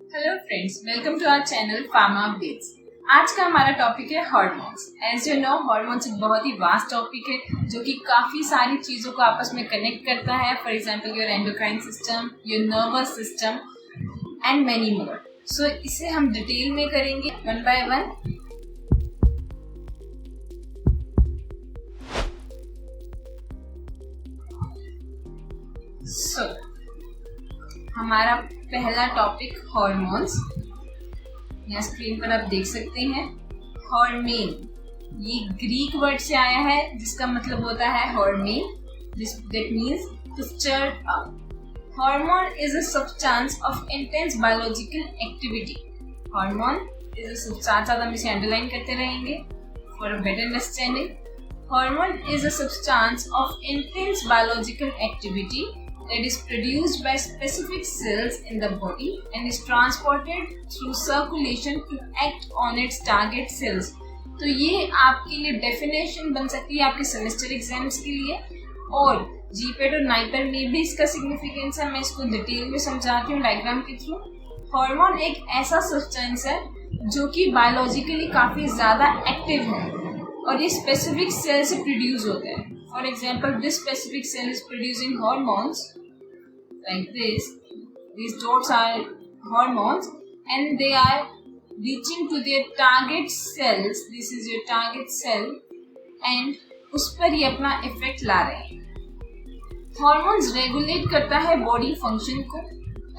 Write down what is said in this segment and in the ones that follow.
Hello friends, welcome to our channel pharma updates. आज का हमारा टॉपिक है hormones. As you know, hormones एक बहुत ही वास्ट टॉपिक है जो कि काफी सारी चीजों को आपस में कनेक्ट करता है। For example your endocrine system, your nervous system and many more. So इसे हम डिटेल में करेंगे वन बाय वन। हमारा पहला टॉपिक हार्मोन्स। यहाँ स्क्रीन पर आप देख सकते हैं हार्मेन, ये ग्रीक वर्ड से आया है जिसका मतलब होता है हार्मेन, that means to stir up. Hormone is a substance of intense biological activity. Hormone is a substance, साथ हम इसे अंडरलाइन करते रहेंगे for a better understanding. Hormone is a substance of intense biological activity that is produced by specific cells in the body and is transported through circulation to act on its target cells. तो ये आपके लिए definition बन सकती है आपके semester exams के लिए, और जीपेट और नाइपर में भी इसका सिग्निफिकेंस है। मैं इसको डिटेल में समझाती हूँ डायग्राम के थ्रू। हार्मोन एक ऐसा सब्सटेंस है जो कि बायोलॉजिकली काफी ज्यादा एक्टिव है और ये स्पेसिफिक सेल से प्रोड्यूस होता है। For example, this specific cell is producing hormones like this. These dots are hormones and they are reaching to their target cells. This is your target cell and उस पर ये अपना effect ला रहे हैं। Hormones regulate करता है body function को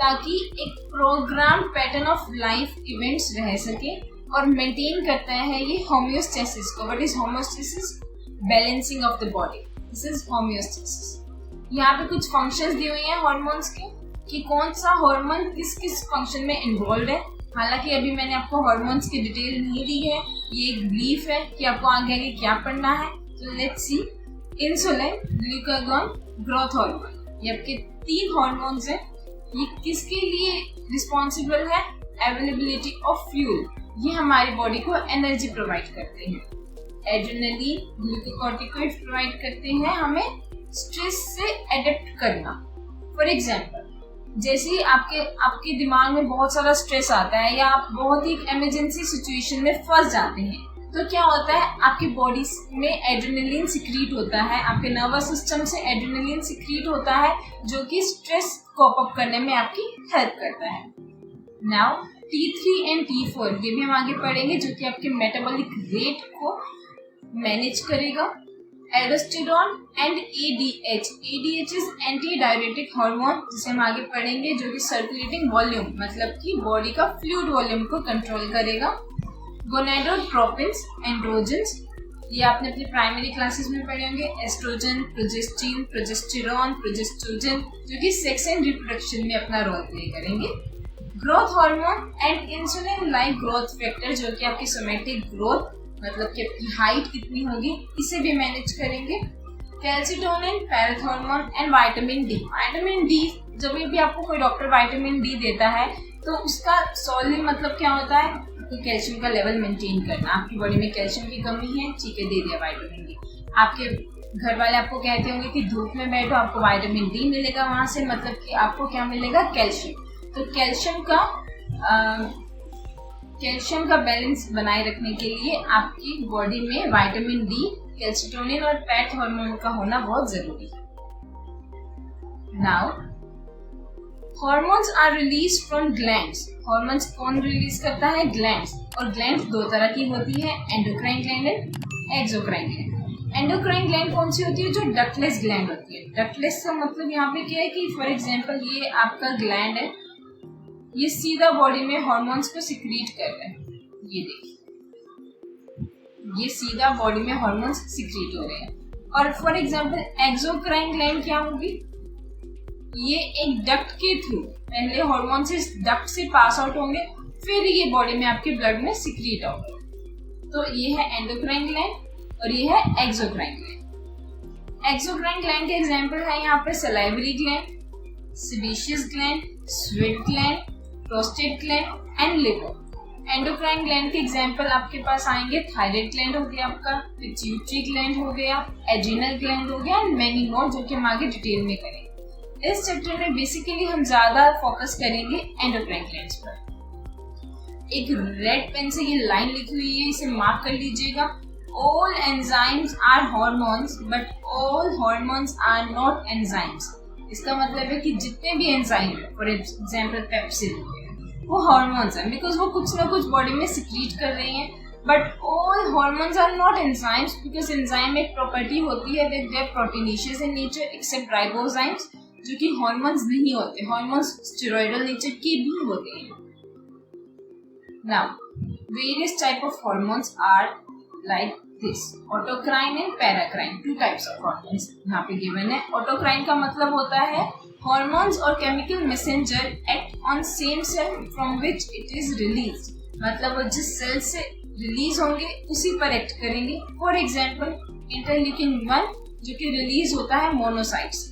ताकि एक program pattern of life events रह सके, और मेंटेन करता है ये होम्योस्टेसिस को। What is homeostasis? Balancing of the body. This is homeostasis. यहाँ पे कुछ फंक्शंस दिए हुए हैं हार्मोन्स के कि कौन सा हार्मोन किस किस फंक्शन में इन्वॉल्व है। हालांकि अभी मैंने आपको हार्मोन्स की डिटेल नहीं दी है, ये एक ब्रीफ है कि आपको आगे आगे क्या पढ़ना है। तो let's see. Insulin, glucagon, growth hormone, ये आपके 3 हार्मोन्स हैं। ये किसके लिए रिस्पॉन्सिबल है? Availability of fuel. ये हमारी बॉडी को एनर्जी प्रोवाइड करते हैं। एड्रेनलिन, ग्लूकोकॉर्टिकॉइड प्रोवाइड करते हैं हमें स्ट्रेस से एडेप्ट करना। फॉर एग्जाम्पल, जैसे ही आपके दिमाग में बहुत सारा स्ट्रेस आता है या आप बहुत ही इमरजेंसी सिचुएशन में फंस जाते हैं, तो क्या होता है, आपकी बॉडी में एड्रेनलिन सिक्रीट होता है, आपके नर्वस सिस्टम से एड्रेनलिन सिक्रीट होता है जो कि स्ट्रेस कोप अप करने में आपकी हेल्प करता है। नाउ T3 एंड T4 ये भी हम आगे पढ़ेंगे जो कि आपके मेटाबॉलिक रेट को मैनेज करेगा। Aldosterone and ADH is anti diuretic hormone जिसे हम आगे पढ़ेंगे, जो कि सर्कुलेटिंग वॉल्यूम मतलब कि बॉडी का फ्लूइड वॉल्यूम को कंट्रोल करेगा। गोनेडोट्रोपिन्स, एंड्रोजन्स, ये आपने अपनी प्राइमरी क्लासेस में पढ़े होंगे। एस्ट्रोजन, प्रोजेस्टिन, प्रोजेस्टेरॉन, प्रोजेस्ट्रोजन, जो कि सेक्स एंड रिप्रोडक्शन में अपना रोल प्ले करेंगे। Growth hormone and insulin like growth factor, जो कि आपकी सोमेटिक ग्रोथ मतलब कि आपकी हाइट कितनी होगी इसे भी मैनेज करेंगे। Calcitonin, parathormone and vitamin D. Vitamin D, जब भी आपको कोई डॉक्टर विटामिन डी देता है तो उसका सॉलिड मतलब क्या होता है? तो कैल्शियम का लेवल मेंटेन करना। आपकी बॉडी में कैल्शियम की कमी है, ठीक है, दे दिया विटामिन डी। आपके घर वाले आपको कहते होंगे कि धूप में बैठो, आपको विटामिन डी मिलेगा वहां से, मतलब कि आपको क्या मिलेगा? कैल्शियम। तो कैल्शियम का बैलेंस बनाए रखने के लिए आपकी बॉडी में विटामिन डी, कैल्सिटोनिन और पैथ हार्मोन का होना बहुत जरूरी है। Now hormones are release from glands. Hormones कौन रिलीज करता है? ग्लैंड्स। और ग्लैंड्स 2 तरह की होती है, endocrine gland and exocrine gland. Endocrine gland कौन सी होती है? जो डक्टलेस ग्लैंड होती है। डक्टलेस का मतलब यहाँ पे क्या है कि फॉर एग्जाम्पल ये आपका ग्लैंड है, ये सीधा बॉडी में हार्मोन्स को सिक्रीट कर रहा है। ये देखिए, ये सीधा बॉडी में हार्मोन्स सिक्रीट हो रहे हैं। और फॉर एग्जांपल एक्सोक्राइन ग्लैंड क्या होगी? ये एक डक्ट के थ्रू पहले हार्मोन से डक्ट से पास आउट होंगे, फिर ये बॉडी में आपके ब्लड में सिक्रीट होंगे। तो ये है एंडोक्राइन ग्लैंड और ये है एक्सोक्राइन ग्लैंड। एक्सोक्राइन ग्लैंड के एग्जांपल है यहाँ पे salivary gland, sebaceous gland, sweat gland, prostate gland and liver. Endocrine gland के एग्जांपल आपके पास आएंगे, थायराइड ग्लैंड हो गया आपका, पिट्यूटरी ग्लैंड हो गया, एड्रिनल ग्लैंड हो गया एंड मेनी मोर, जो कि हम आगे डिटेल में करेंगे। इस चैप्टर में बेसिकली हम ज्यादा फोकस करेंगे एंडोक्राइन ग्लैंड्स पर। एक रेड पेन से ये लाइन लिखी हुई है, इसे मार्क कर लीजिएगा। All enzymes are hormones, but all hormones are not enzymes. इसका मतलब है कि जितने भी एंजाइम है, फॉर एग्जाम्पल पेप्सिन, वो हॉर्मोन्स हैं, बिकॉज वो कुछ ना कुछ बॉडी में सिक्रीट कर रही हैं। But all hormones are not enzymes, because enzyme एक प्रॉपर्टी होती है that they are proteinaceous in nature, except ribozymes, जो कि हॉर्मोन्स नहीं होते। हॉर्मोन्स स्टेरॉइडल नेचर के भी होते हैं। Now various type of hormones are like this, autocrine and paracrine, two types of hormones यहाँ पे given है। autocrine का मतलब होता है hormones और chemical messenger act on same cell from which it is released, मतलब वो जिस सेल से रिलीज होंगे उसी पर एक्ट करेंगे। फॉर एग्जाम्पल इंटरल्यूकिन 1 जो कि रिलीज होता है मोनोसाइट से।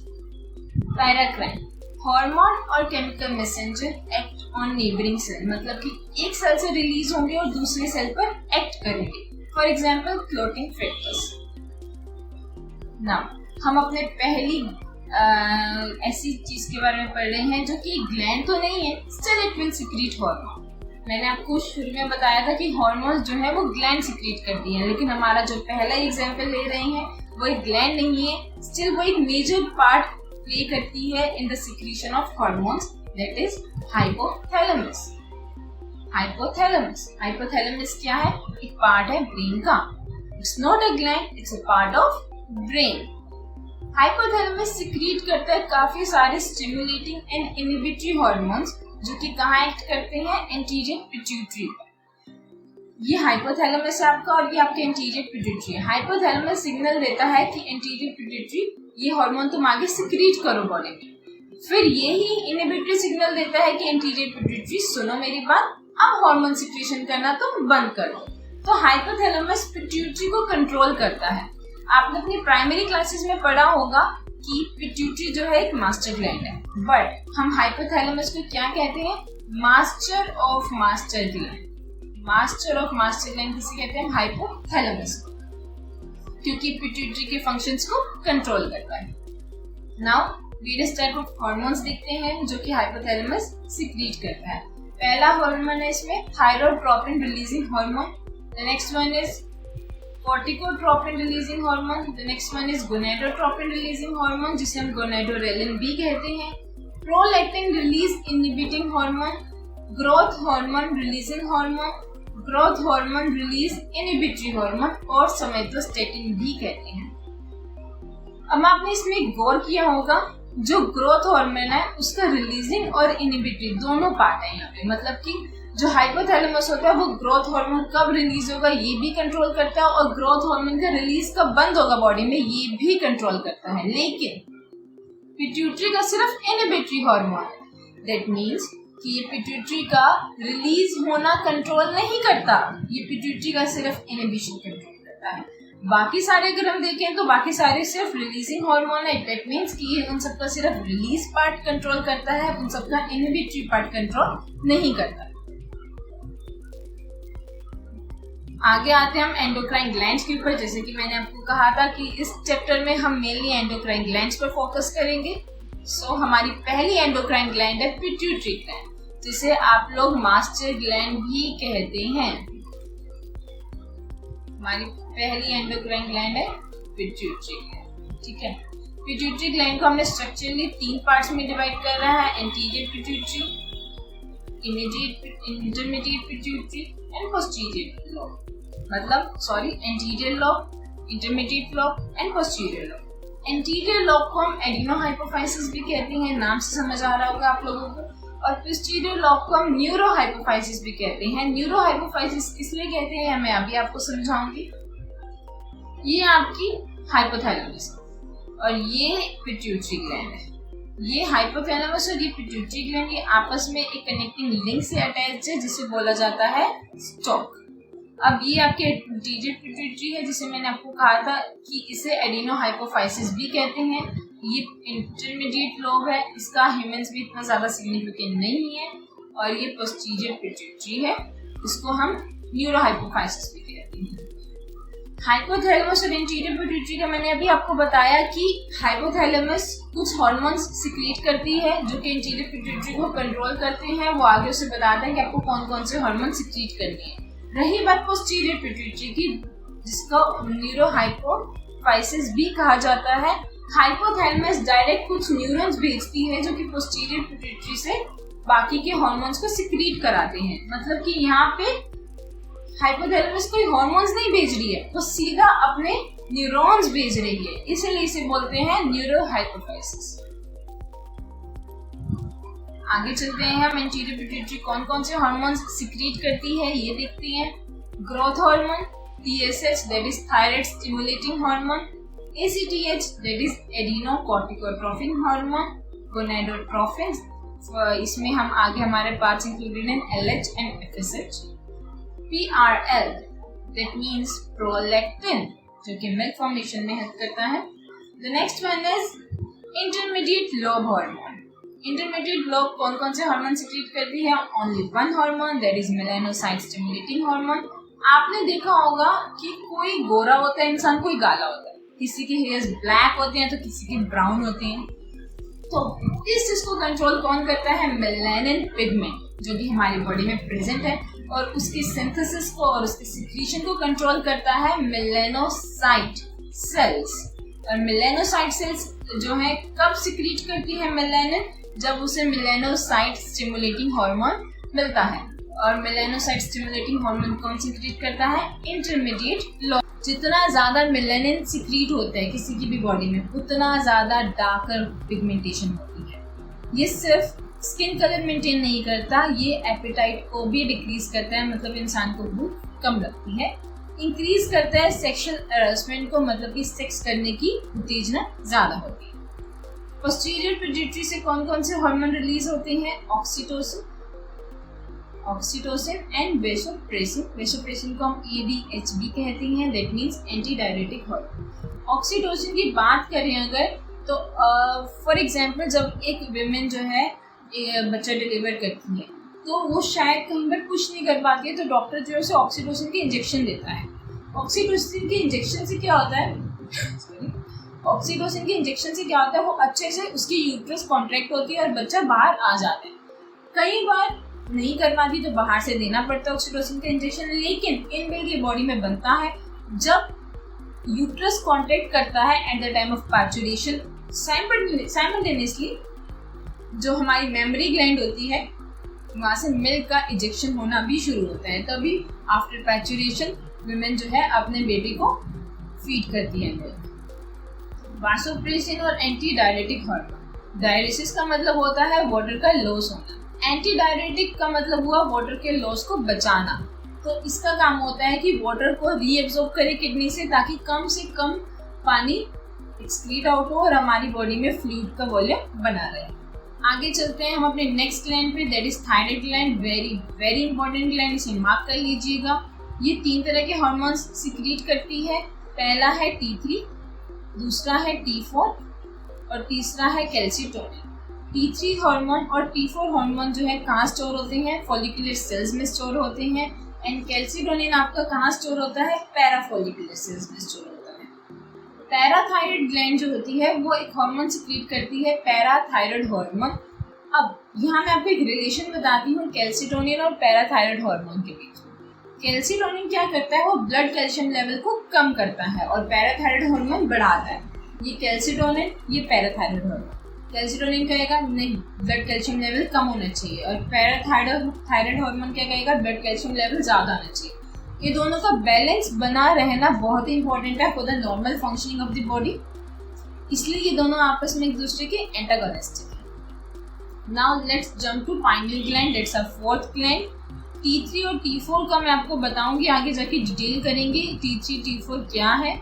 पैराक्राइन हार्मोन और chemical messenger act on neighbouring cell, मतलब कि एक सेल से रिलीज होंगे और दूसरे सेल पर एक्ट करेंगे। For example clotting factors. Now हम अपने पहली ऐसी चीज के बारे में पढ़ रहे हैं जो कि ग्लैंड तो नहीं है, still it will secrete hormone. मैंने आपको शुरू में बताया था कि हार्मोन्स जो है वो ग्लैंड सिक्रीट करती हैं, लेकिन हमारा जो पहला एग्जाम्पल ले रहे हैं वो एक ग्लैंड नहीं है, स्टिल वो एक मेजर पार्ट प्ले करती है in the secretion of hormones, that is hypothalamus. Hypothalamus क्या है? एक पार्ट है ब्रेन का। It's not a gland, it's a part of brain. Hypothalamus secrete करता है काफी सारे स्टिमुलेटिंग एंड इनहिबिटरी हार्मोन्स जो कि कहाँ एक्ट करते हैं? Anterior pituitary. ये हाइपोथैलेमस है आपका और ये आपके एंटीरियर पिट्यूटरी है। हाइपोथैलेमस सिग्नल देता है कि एंटीरियर पिट्यूटरी ये हार्मोन तुम आगे सिक्रीट करो बॉडी में। फिर यही इनहिबिटरी सिग्नल देता है कि एंटीरियर पिट्यूटरी सुनो मेरी बात, अब हार्मोन सिक्रीशन करना तुम बंद करो। तो हाइपोथैलेमस पिट्यूटरी को कंट्रोल करता है। आपने अपनी प्राइमरी क्लासेस में पढ़ा होगा कि पिट्यूटरी जो है एक मास्टर ग्लैंड है, बट हम हाइपोथैलेमस को क्या कहते हैं? Master of master gland. Master of master gland किसे कहते हैं? हाइपोथैलेमस, क्योंकि पिट्यूटरी के फंक्शंस को कंट्रोल करता है। Now various type of hormones देखते हैं जो कि हाइपोथैलेमस सिक्रीट करता है। पहला हार्मोन है इसमें thyrotropin releasing hormone, the next one is corticotropin releasing hormone, the next one is gonadotropin releasing hormone जिसे हम गोनेडोरेलिन भी कहते हैं, prolactin release inhibiting hormone, growth hormone releasing hormone, growth hormone release inhibitory hormone और somatostatin भी कहते हैं। अब आपने इसमें गौर किया होगा जो ग्रोथ हार्मोन है उसका रिलीजिंग और इनहिबिटरी दोनों पार्ट है यहाँ पे, मतलब कि जो हाइपोथैलेमस होता है वो ग्रोथ हार्मोन कब रिलीज होगा ये भी कंट्रोल करता है और ग्रोथ हार्मोन का रिलीज कब बंद होगा बॉडी में ये भी कंट्रोल करता है। लेकिन पिट्यूटरी का सिर्फ इनहिबिटरी हार्मोन है, दैट मीन्स कि ये पिट्यूटरी का रिलीज होना कंट्रोल नहीं करता, ये पिट्यूटरी का सिर्फ इनहिबिशन कंट्रोल करता है। बाकी सारे अगर हम देखें तो बाकी सारे सिर्फ रिलीजिंग हार्मोन है, दैट मीन्स कि ये उन सबका सिर्फ रिलीज पार्ट कंट्रोल करता है, उन सबका इनहिबिटरी पार्ट कंट्रोल नहीं करता। आगे आते हैं हम एंडोक्राइन ग्लैंड्स के ऊपर। जैसे कि मैंने आपको कहा था कि इस चैप्टर में हम मेनली एंडोक्राइन ग्लैंड्स पर फोकस करेंगे। सो हमारी पहली एंडोक्राइन ग्लैंड है पिट्यूटरी ग्लैंड, जिसे आप लोग मास्टर ग्लैंड भी कहते हैं। हमारी पहली एंडोक्राइन ग्लैंड है पिट्यूटरी ग्लैंड, ठीक है। पिट्यूटरी ग्लैंड को हमने स्ट्रक्चरली 3 पार्ट्स में डिवाइड कर रहा है, anterior pituitary, intermediate pituitary and posterior lobe, anterior lobe, intermediate lobe and posterior lobe. Anterior lobe को हम एडिनोहाइपोफाइसिस भी कहते हैं, नाम से समझ आ रहा होगा आप लोगों को, और पोस्टीरियर लोब को हम न्यूरोहाइपोफाइसिस भी कहते हैं। न्यूरोहाइपोफाइसिस इसलिए कहते हैं मैं अभी आपको समझाऊंगी। ये आपकी हाइपोथैलेमस और ये पिट्यूटरी ग्लैंड है। ये हाइपोथैलेमस और ये पिट्यूटरी ग्लैंड ये आपस में एक कनेक्टिंग लिंक से अटैच है जिसे बोला जाता है स्टॉक। अब ये आपके एंटीरियर पिट्यूटरी है जिसे मैंने आपको कहा था कि इसे एडिनोहाइपोफाइसिस भी कहते हैं। ये इंटरमीडिएट लोब है, इसका ह्यूमंस भी इतना ज्यादा सिग्निफिकेंट नहीं है। और ये पोस्टीरियर पिट्यूटरी है, इसको हम न्यूरोहाइपोफाइसिस भी कहते हैं। हाइपोथैलेमस और एंटीरियर पिट्यूटरी का मैंने अभी आपको बताया कि हाइपोथैलेमस कुछ हार्मोन्स सिक्रीट करती है जो कि एंटीरियर पिट्यूटरी को कंट्रोल करते हैं। वो आगे उसे बताता है कि आपको कौन कौन से हार्मोन सिक्रीट करने हैं। रही बात पोस्टीरियर पिट्यूटरी की, जिसका न्यूरोहाइपोफाइसिस भी कहा जाता है। हाइपोथैलेमस डायरेक्ट कुछ न्यूरॉन्स भेजती है जो कि पोस्टीरियर पिट्यूटरी से बाकी के हार्मोन्स को सिक्रीट कराते हैं। मतलब कि यहाँ पे हाइपोथैलेमस कोई हार्मोन्स नहीं भेज रही है, वो सीधा अपने न्यूरॉन्स भेज रही है, इसलिए इसे बोलते हैं न्यूरोहाइपोफाइसिस। आगे चलते हैं हम, एंटीरियर पिट्यूटरी कौन कौन से हार्मोन्स सिक्रीट करती है ये देखते हैं। Growth hormone, TSH that is thyroid stimulating hormone, ACTH that is adenocorticotrophin hormone, gonadotrophin, इसमें हम आगे हमारे पार्ट्स इंक्लूडेड हैं LH and FSH। PRL that means prolactin जो कि मिल्क फॉर्मेशन में हेल्प करता है। The next one is intermediate lobe hormone। intermediate lobe कौन कौन से हार्मोन सिक्रीट करती है? Only one hormone that is melanocyte stimulating hormone। आपने देखा होगा कि कोई गोरा होता है इंसान, कोई काला होता है, किसी के हेयर्स ब्लैक होते हैं तो किसी के ब्राउन होते हैं। तो इस चीज को कंट्रोल कौन करता है? मेलानिन पिगमेंट जो कि हमारी बॉडी में प्रेजेंट है, और उसकी सिंथेसिस को और उसके सिक्रीशन को कंट्रोल करता है मेलानोसाइट सेल्स। और मेलानोसाइट सेल्स जो है कब सिक्रीट करती है मेलानिन? जब उसे मेलानोसाइट स्टिमुलेटिंग हार्मोन मिलता है। और मेलानोसाइट स्टिमुलेटिंग हार्मोन कौन सिक्रीट करता है? Intermediate lobe. जितना ज्यादा मेलानिन सिक्रीट होता है किसी की भी बॉडी में, उतना ज्यादा डार्कर पिगमेंटेशन होती है। ये सिर्फ स्किन कलर मेंटेन नहीं करता, ये एपेटाइट को भी डिक्रीज करता है, मतलब इंसान को भूख कम लगती है। इंक्रीज करता है सेक्सुअल अरेस्टमेंट को, मतलब कि सेक्स करने की उत्तेजना ज्यादा होती है। पोस्टीरियर पिट्यूटरी से कौन कौन से हार्मोन रिलीज होते हैं? Oxytocin and vasopressin. वेसोप्रेसिन को हम ADHD कहते हैं, that means anti diuretic hormone. Oxytocin की बात करें अगर तो फॉर एग्जांपल जब एक विमेन जो है बच्चा डिलीवर करती है तो वो शायद कहीं पर पुश नहीं कर पाती है, तो डॉक्टर जो है उसे ऑक्सीटोसिन के इंजेक्शन देता है। ऑक्सीटोसिन के इंजेक्शन से क्या होता है? ऑक्सीटोसिन के इंजेक्शन से क्या होता है? वो अच्छे से उसकी यूट्रस कॉन्ट्रैक्ट होती है और बच्चा बाहर आ जाता है। कई बार नहीं कर पाती तो बाहर से देना पड़ता है ऑक्सीटोसिन का इंजेक्शन, लेकिन इनबिल्ट ये बॉडी में बनता है। जब यूट्रस कॉन्ट्रैक्ट करता है at the time of parturition, simultaneously जो हमारी मेमोरी ग्लैंड होती है वहाँ से मिल्क का इजेक्शन होना भी शुरू होता है। तभी आफ्टर पैचुरेशन विमेन जो है अपने बेबी को फीड करती है मिल्क। वासोप्रेसिन और एंटी डायरेटिक हार्मोन। डायरेसिस का मतलब होता है वाटर का लॉस होना, एंटी डायरेटिक का मतलब हुआ वाटर के लॉस को बचाना। तो इसका काम होता है कि वाटर को रीएब्सॉर्ब करे किडनी से, ताकि कम से कम पानी एक्सक्रीट आउट हो और हमारी बॉडी में फ्लूइड का वॉल्यूम बना रहे। आगे चलते हैं हम अपने नेक्स्ट ग्लैंड पे, that is thyroid gland. Very very important gland, इसे मार्क कर लीजिएगा। ये 3 तरह के हार्मोन्स सिक्रीट करती है। पहला है T3, दूसरा है T4 और तीसरा है कैल्सिटोनिन। T3 हार्मोन और T4 हार्मोन जो है कहाँ स्टोर होते हैं? फॉलिकुलर सेल्स में स्टोर होते हैं। एंड कैल्सिटोनिन आपका कहाँ स्टोर होता है? पैराफॉलिकुलर सेल्स में स्टोर होता है। पैराथायराइड ग्लैंड जो होती है वो एक हार्मोन सिक्रीट करती है, पैराथायराइड हार्मोन। अब यहाँ मैं आपको एक रिलेशन बताती हूँ कैल्सिटोनिन और पैराथायराइड हार्मोन के बीच। कैल्सिटोनिन क्या करता है? वो ब्लड कैल्शियम लेवल को कम करता है और पैराथायराइड हार्मोन बढ़ाता है। ये कैल्सिटोनिन, ये पैराथायराइड हार्मोन। कैल्सिटोनिन कहेगा नहीं, ब्लड कैल्शियम लेवल कम होना चाहिए, और पैराथायराइड हार्मोन क्या कहेगा? ब्लड कैल्शियम लेवल ज़्यादा आना चाहिए। ये दोनों का बैलेंस बना रहना बहुत ही इंपॉर्टेंट है for the normal functioning of the body, इसलिए ये दोनों आपस में एक दूसरे के एंटागोनिस्टिक है। Now let's jump to pineal gland, that's our fourth gland. T3 और T4 का मैं आपको बताऊंगी, आगे जाके डिटेल करेंगे T3 T4 क्या है।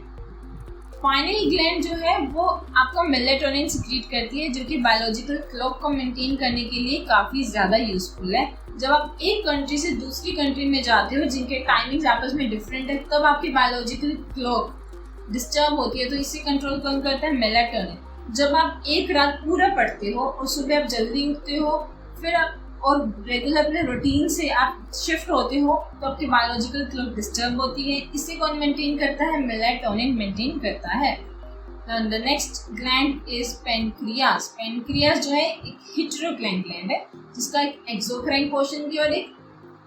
पाइनियल ग्लैंड जो है वो आपका मेलेटोनिन सिक्रीट करती है, जो कि बायोलॉजिकल क्लॉक को मेंटेन करने के लिए काफ़ी ज़्यादा यूजफुल है। जब आप एक कंट्री से दूसरी कंट्री में जाते हो जिनके टाइमिंग्स आपस में डिफरेंट है, तब आपकी बायोलॉजिकल क्लॉक डिस्टर्ब होती है, तो इसे कंट्रोल कौन करता है? मेलेटोनिन। जब आप एक रात पूरा पढ़ते हो और सुबह आप जल्दी उठते हो, फिर आप और रेगुलर अपने रूटीन से आप शिफ्ट होते हो तो आपकी बायोलॉजिकल क्लॉक डिस्टर्ब होती है। इसे कौन मेंटेन करता है? मेलाटोनिन मेंटेन करता है। The next gland is pancreas. Pancreas जो है एक हेटेरोक्राइन ग्लैंड है जिसका एक एक्सोक्राइन पोर्शन भी और एक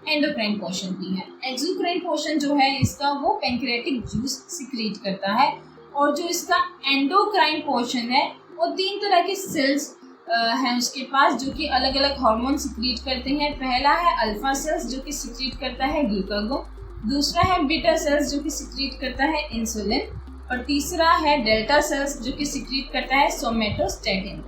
एंडोक्राइन पोर्शन भी है। एक्सोक्राइन पोर्शन जो है इसका वो पैंक्रियाटिक जूस सिक्रीट करता है और जो इसका एंडोक्राइन पोर्शन है वो 3 तरह के सेल्स हैं उसके पास जो कि अलग अलग हार्मोन सिक्रीट करते हैं। पहला है अल्फा सेल्स जो कि सिक्रीट करता है ग्लूकागोन, दूसरा है बीटा सेल्स जो कि सिक्रीट करता है इंसुलिन और तीसरा है डेल्टा सेल्स जो कि सिक्रीट करता है सोमेटोस्टैटिन।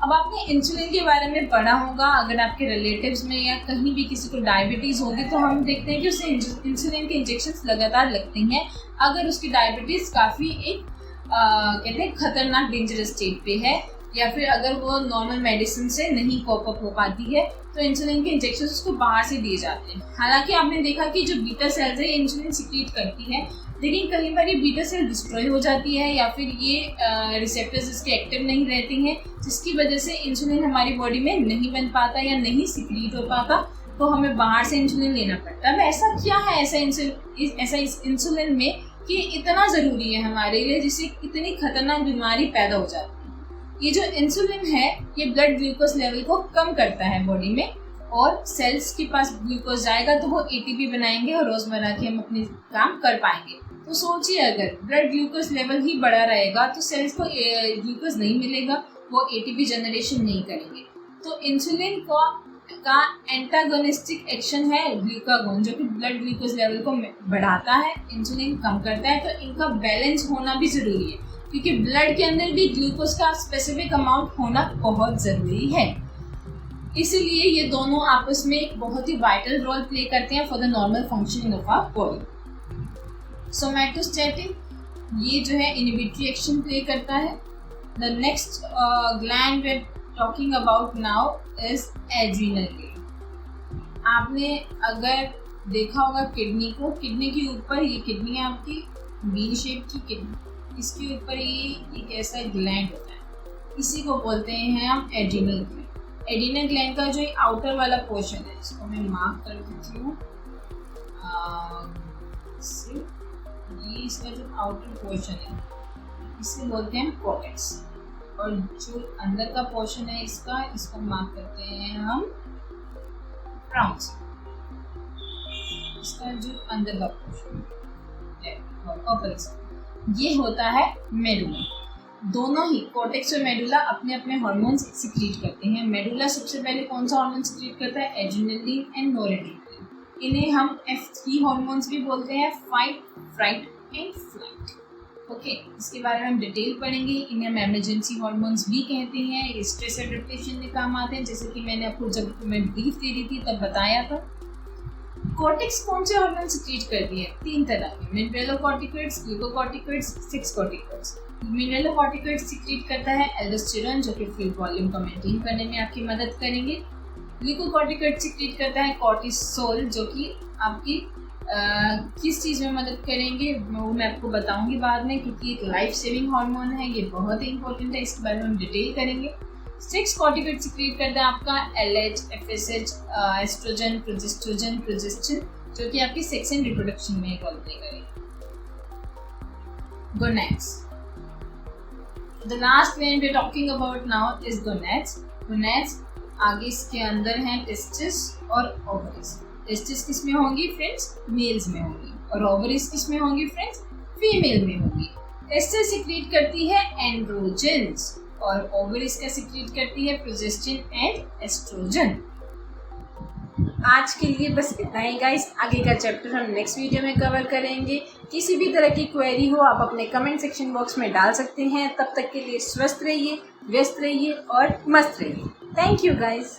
अब आपने इंसुलिन के बारे में पढ़ा होगा, अगर आपके रिलेटिव्स में या कहीं भी किसी को डायबिटीज़ होगी तो हम देखते हैं कि उसे इंसुलिन के इंजेक्शंस लगातार लगते हैं अगर उसकी डायबिटीज़ काफ़ी एक कहते हैं खतरनाक डेंजरस स्टेट पे है या फिर अगर वो नॉर्मल मेडिसिन से नहीं कोप अप हो पाती है तो इंसुलिन के इंजेक्शन उसको बाहर से दिए जाते हैं। हालांकि आपने देखा कि जो बीटा सेल्स है ये इंसुलिन सिक्रीट करती है, लेकिन कई बार ये बीटा सेल डिस्ट्रॉय हो जाती है या फिर ये रिसेप्टर्स इसके एक्टिव नहीं रहते हैं जिसकी वजह से इंसुलिन हमारी बॉडी में नहीं बन पाता या नहीं सिक्रीट हो पाता, तो हमें बाहर से इंसुलिन लेना पड़ता है। अब ऐसा क्या है ऐसा इस इंसुलिन में कि इतना ज़रूरी है हमारे लिए जिससे इतनी खतरनाक बीमारी पैदा हो जाती है? ये जो इंसुलिन है ये ब्लड ग्लूकोज लेवल को कम करता है बॉडी में और सेल्स के पास ग्लूकोज जाएगा तो वो एटीपी बनाएंगे और रोजमर्रा के हम अपने काम कर पाएंगे। तो सोचिए अगर ब्लड ग्लूकोज लेवल ही बढ़ा रहेगा तो सेल्स को ग्लूकोज नहीं मिलेगा, वो एटीपी जनरेशन नहीं करेंगे। तो इंसुलिन का एंटागोनिस्टिक एक्शन है ग्लूकागोन जो कि ब्लड ग्लूकोज लेवल को बढ़ाता है, इंसुलिन कम करता है। तो इनका बैलेंस होना भी ज़रूरी है क्योंकि ब्लड के अंदर भी ग्लूकोज का स्पेसिफिक अमाउंट होना बहुत ज़रूरी है। इसीलिए ये दोनों आपस में एक बहुत ही वाइटल रोल प्ले करते हैं for the normal functioning of our body. Somatostatin ये जो है इनहिबिटरी एक्शन प्ले करता है। The next gland we are talking about now is adrenal gland. आपने अगर देखा होगा किडनी को, किडनी के ऊपर ये किडनी है आपकी वी शेप की किडनी, इसके ऊपर ये एक ऐसा ग्लैंड होता है, इसी को बोलते हैं हम एड्रीनल ग्लैंड। एड्रीनल ग्लैंड का जो आउटर वाला पोर्शन है इसको मैं मार्क कर देती हूँ, ये इसका जो आउटर पोर्शन है इसे बोलते हैं कॉर्टेक्स और जो अंदर का पोर्शन है इसको मार्क करते हैं हम फ्राउंस। इसका जो अंदर का पोर्शन है ये होता है मेडुला। दोनों ही कॉर्टेक्स और मेडुला अपने अपने हार्मोन्स सिक्रीट करते हैं। मेडुला सबसे पहले कौन सा हार्मोन सिक्रीट करता है? Adrenaline and noradrenaline. इन्हें हम F3 हार्मोन्स भी बोलते हैं, fight, fright and flight. Okay, इसके बारे में हम डिटेल पढ़ेंगे। इन्हें हम इमरजेंसी हार्मोन्स भी कहते हैं, ये स्ट्रेस एडेप्टेशन में काम आते हैं, जैसे कि मैंने आपको जब मैं ब्रीफ दे रही थी तब बताया था। कॉर्टेक्स कौन से हार्मोन सिक्रीट करती है? 3 तरह के, mineralocorticoids, glucocorticoids, 6 corticoids. Mineralocorticoids secrete करता है एल्डोस्टेरोन जो कि फ्लूइड वॉल्यूम को मेंटेन करने में आपकी मदद करेंगे। ग्लूकोकॉर्टिकॉइड सिक्रीट करता है कॉर्टिसोल जो कि आपकी किस चीज़ में मदद करेंगे वो मैं आपको बताऊंगी बाद में, क्योंकि एक लाइफ सेविंग हार्मोन है, ये बहुत ही इंपॉर्टेंट है, इसके बारे में हम डिटेल करेंगे। 6 कॉर्टिकॉइड सिक्रीट करता है आपका LH, FSH, estrogen, progestogen, progestin जो कि आपकी सेक्स एंड रिप्रोडक्शन में रोल प्ले करेंगे। Gonads, the last one we are talking about now is gonads. Gonads आगे इसके अंदर हैं टेस्टिस और ओवरीज। टेस्टिस किस में होंगी फ्रेंड्स? मेल्स में होंगी। और ओवरीज किस में होंगी फ्रेंड्स? फीमेल में होंगी। टेस्टिस सिक्रीट करती है एंड्रोजेंस और ओवरीज का सिक्रीट करती है प्रोजेस्टिन एंड एस्ट्रोजन। आज के लिए बस इतना ही गाइस, आगे का चैप्टर हम नेक्स्ट वीडियो में कवर करेंगे। किसी भी तरह की क्वेरी हो आप अपने कमेंट सेक्शन बॉक्स में डाल सकते हैं। तब तक के लिए स्वस्थ रहिए, व्यस्त रहिए और मस्त रहिए। Thank you guys.